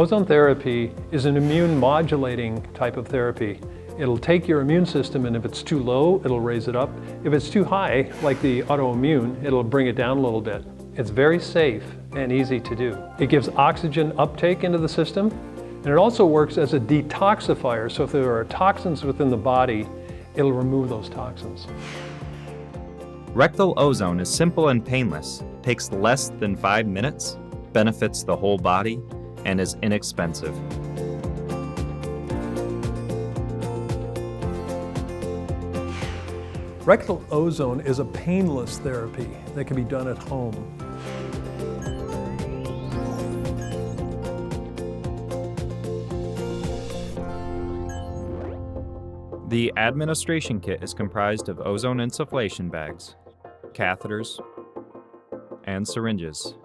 Ozone therapy is an immune modulating type of therapy. It'll take your immune system, and if it's too low, it'll raise it up. If it's too high, like the autoimmune, it'll bring it down a little bit. It's very safe and easy to do. It gives oxygen uptake into the system, and it also works as a detoxifier. So if there are toxins within the body, it'll remove those toxins. Rectal ozone is simple and painless, takes less than 5 minutes, benefits the whole body, and is inexpensive. Rectal ozone is a painless therapy that can be done at home. The administration kit is comprised of ozone insufflation bags, catheters, and syringes.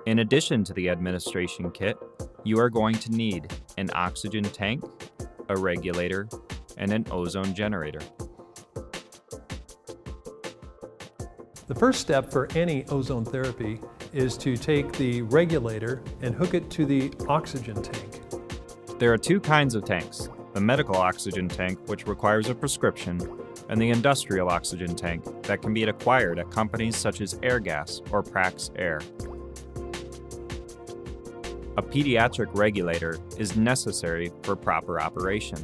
In addition to the administration kit, you are going to need an oxygen tank, a regulator, and an ozone generator. The first step for any ozone therapy is to take the regulator and hook it to the oxygen tank. There are two kinds of tanks: the medical oxygen tank, which requires a prescription, and the industrial oxygen tank that can be acquired at companies such as Airgas or Prax Air. A pediatric regulator is necessary for proper operation.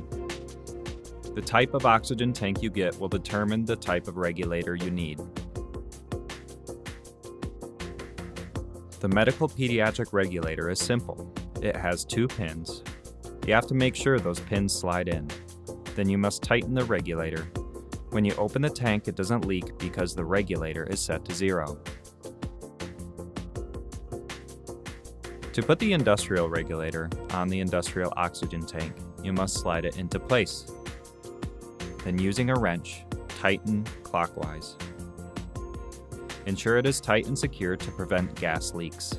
The type of oxygen tank you get will determine the type of regulator you need. The medical pediatric regulator is simple. It has 2 pins. You have to make sure those pins slide in. Then you must tighten the regulator. When you open the tank, it doesn't leak because the regulator is set to 0. To put the industrial regulator on the industrial oxygen tank, you must slide it into place. Then using a wrench, tighten clockwise. Ensure it is tight and secure to prevent gas leaks.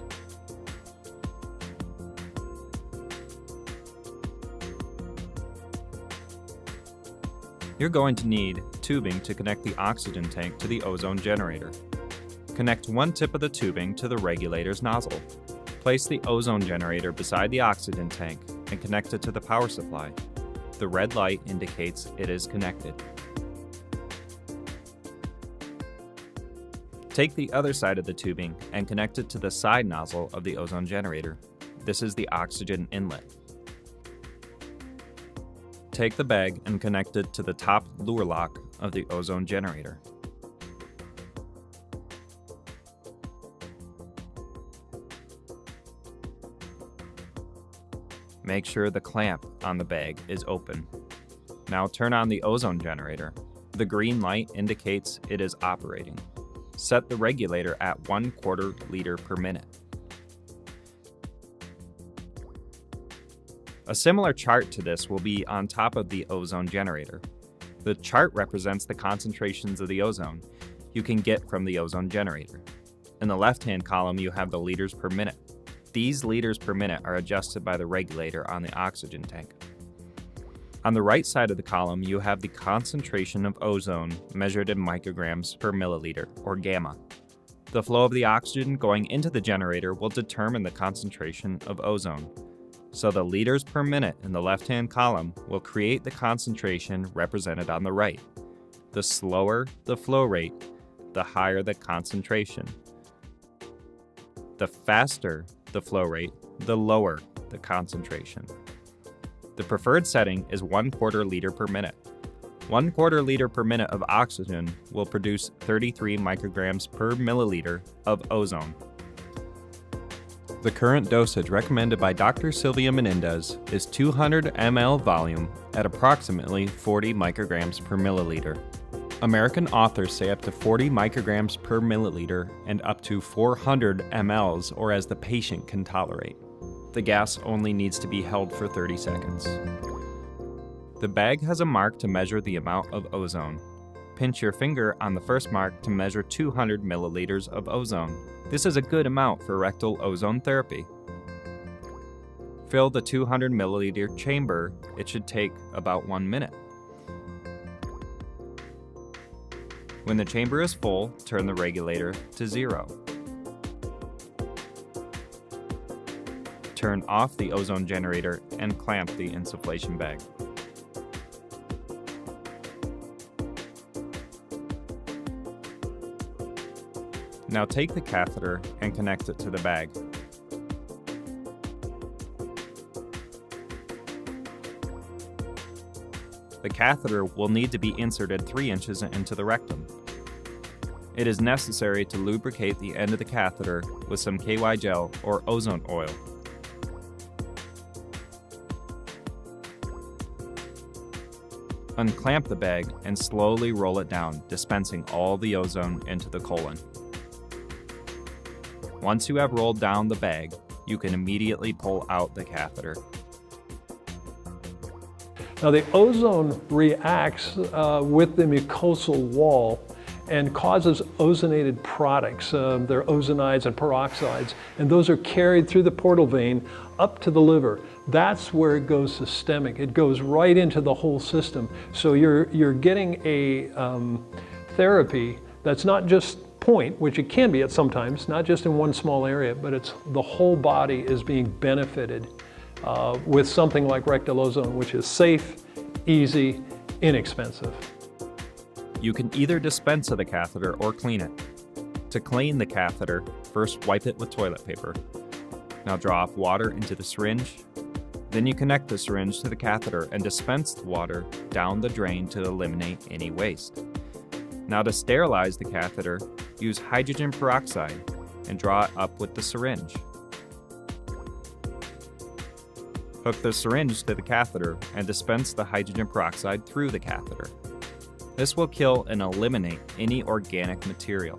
You're going to need tubing to connect the oxygen tank to the ozone generator. Connect one tip of the tubing to the regulator's nozzle. Place the ozone generator beside the oxygen tank and connect it to the power supply. The red light indicates it is connected. Take the other side of the tubing and connect it to the side nozzle of the ozone generator. This is the oxygen inlet. Take the bag and connect it to the top lure lock of the ozone generator. Make sure the clamp on the bag is open. Now turn on the ozone generator. The green light indicates it is operating. Set the regulator at 1/4 liter per minute. A similar chart to this will be on top of the ozone generator. The chart represents the concentrations of the ozone you can get from the ozone generator. In the left-hand column, you have the liters per minute. These liters per minute are adjusted by the regulator on the oxygen tank. On the right side of the column, you have the concentration of ozone measured in micrograms per milliliter, or gamma. The flow of the oxygen going into the generator will determine the concentration of ozone. So the liters per minute in the left-hand column will create the concentration represented on the right. The slower the flow rate, the higher the concentration. The faster the flow rate, the lower the concentration. The preferred setting is 1/4 liter per minute. 1/4 liter per minute of oxygen will produce 33 micrograms per milliliter of ozone. The current dosage recommended by Dr. Sylvia Menendez is 200 ml volume at approximately 40 micrograms per milliliter. American authors say up to 40 micrograms per milliliter and up to 400 mLs, or as the patient can tolerate. The gas only needs to be held for 30 seconds. The bag has a mark to measure the amount of ozone. Pinch your finger on the first mark to measure 200 milliliters of ozone. This is a good amount for rectal ozone therapy. Fill the 200 milliliter chamber. It should take about 1 minute. When the chamber is full, turn the regulator to 0. turn off the ozone generator and clamp the insufflation bag. Now take the catheter and connect it to the bag. The catheter will need to be inserted 3 inches into the rectum. It is necessary to lubricate the end of the catheter with some KY gel or ozone oil. Unclamp the bag and slowly roll it down, dispensing all the ozone into the colon. Once you have rolled down the bag, you can immediately pull out the catheter. Now the ozone reacts with the mucosal wall and causes ozonated products. They're ozonides and peroxides, and those are carried through the portal vein up to the liver. That's where it goes systemic. It goes right into the whole system. So you're getting a therapy that's not just point, which it can be at sometimes, not just in one small area, but it's the whole body is being benefited with something like rectal ozone, which is safe, easy, inexpensive. You can either dispense of the catheter or clean it. To clean the catheter, first wipe it with toilet paper. Now draw off water into the syringe. Then you connect the syringe to the catheter and dispense the water down the drain to eliminate any waste. Now to sterilize the catheter, use hydrogen peroxide and draw it up with the syringe. Hook the syringe to the catheter and dispense the hydrogen peroxide through the catheter. This will kill and eliminate any organic material.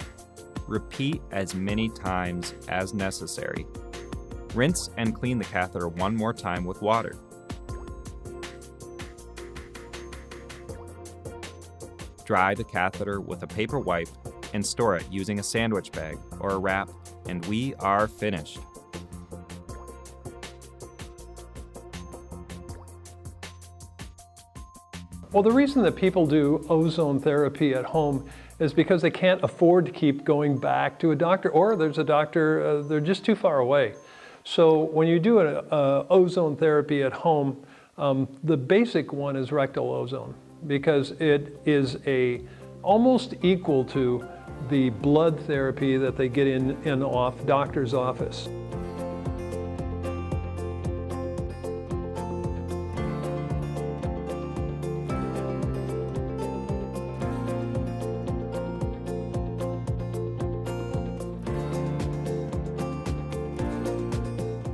Repeat as many times as necessary. Rinse and clean the catheter one more time with water. Dry the catheter with a paper wipe and store it using a sandwich bag or a wrap, and we are finished. Well, the reason that people do ozone therapy at home is because they can't afford to keep going back to a doctor, or there's a doctor, they're just too far away. So when you do an ozone therapy at home, the basic one is rectal ozone, because it is almost equal to the blood therapy that they get in doctor's office.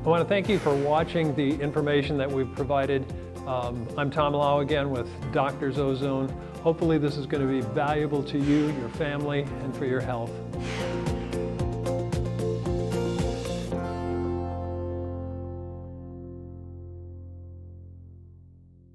I want to thank you for watching the information that we've provided. I'm Tom Lau again with Doctor's Ozone. Hopefully this is going to be valuable to you, your family, and for your health.